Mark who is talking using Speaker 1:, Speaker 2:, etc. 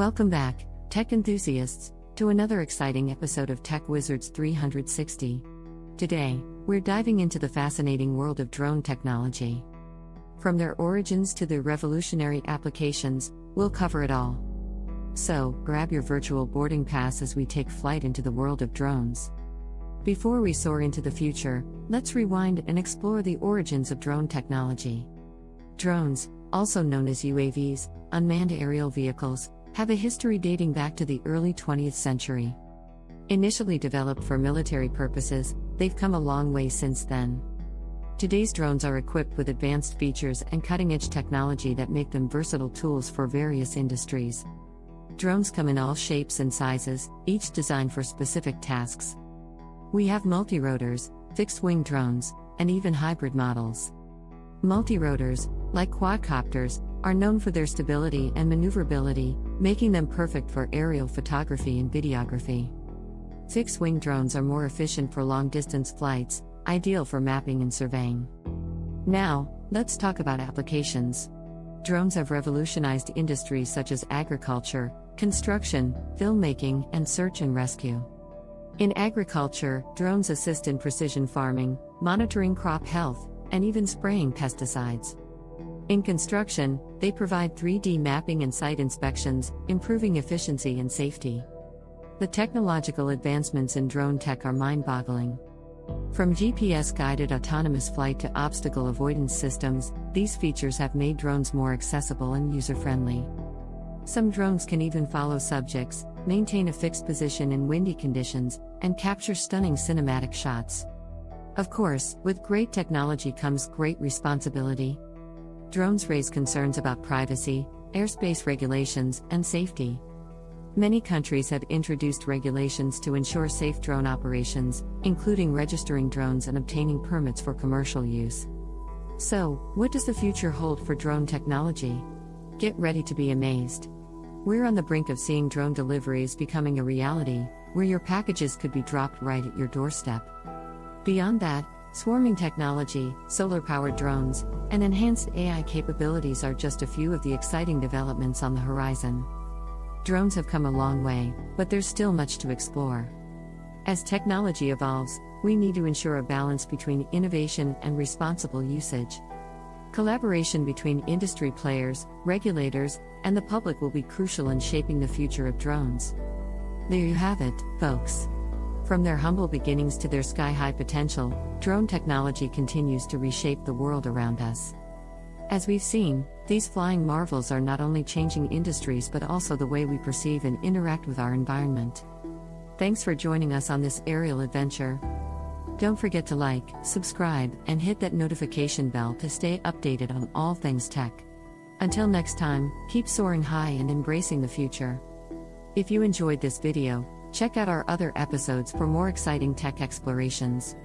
Speaker 1: Welcome back, tech enthusiasts, to another exciting episode of Tech Wizards 360. Today, we're diving into the fascinating world of drone technology. From their origins to their revolutionary applications, we'll cover it all. So, grab your virtual boarding pass as we take flight into the world of drones. Before we soar into the future, let's rewind and explore the origins of drone technology. Drones, also known as UAVs, unmanned aerial vehicles, have a history dating back to the early 20th century. Initially developed for military purposes, they've come a long way since then. Today's drones are equipped with advanced features and cutting-edge technology that make them versatile tools for various industries. Drones come in all shapes and sizes, each designed for specific tasks. We have multi-rotors, fixed-wing drones, and even hybrid models. Multi-rotors, like quadcopters, are known for their stability and maneuverability, making them perfect for aerial photography and videography. Fixed-wing drones are more efficient for long-distance flights, ideal for mapping and surveying. Now, let's talk about applications. Drones have revolutionized industries such as agriculture, construction, filmmaking, and search and rescue. In agriculture, drones assist in precision farming, monitoring crop health, and even spraying pesticides. In construction, they provide 3D mapping and site inspections, improving efficiency and safety. The technological advancements in drone tech are mind-boggling. From GPS-guided autonomous flight to obstacle avoidance systems, these features have made drones more accessible and user-friendly. Some drones can even follow subjects, maintain a fixed position in windy conditions, and capture stunning cinematic shots. Of course, with great technology comes great responsibility. Drones raise concerns about privacy, airspace regulations, and safety. Many countries have introduced regulations to ensure safe drone operations, including registering drones and obtaining permits for commercial use. So, what does the future hold for drone technology? Get ready to be amazed. We're on the brink of seeing drone deliveries becoming a reality, where your packages could be dropped right at your doorstep. Beyond that, swarming technology, solar-powered drones, and enhanced AI capabilities are just a few of the exciting developments on the horizon. Drones have come a long way, but there's still much to explore. As technology evolves, we need to ensure a balance between innovation and responsible usage. Collaboration between industry players, regulators, and the public will be crucial in shaping the future of drones. There you have it, folks. From their humble beginnings to their sky-high potential, drone technology continues to reshape the world around us. As we've seen, these flying marvels are not only changing industries but also the way we perceive and interact with our environment. Thanks for joining us on this aerial adventure. Don't forget to like, subscribe, and hit that notification bell to stay updated on all things tech. Until next time, keep soaring high and embracing the future. If you enjoyed this video, check out our other episodes for more exciting tech explorations.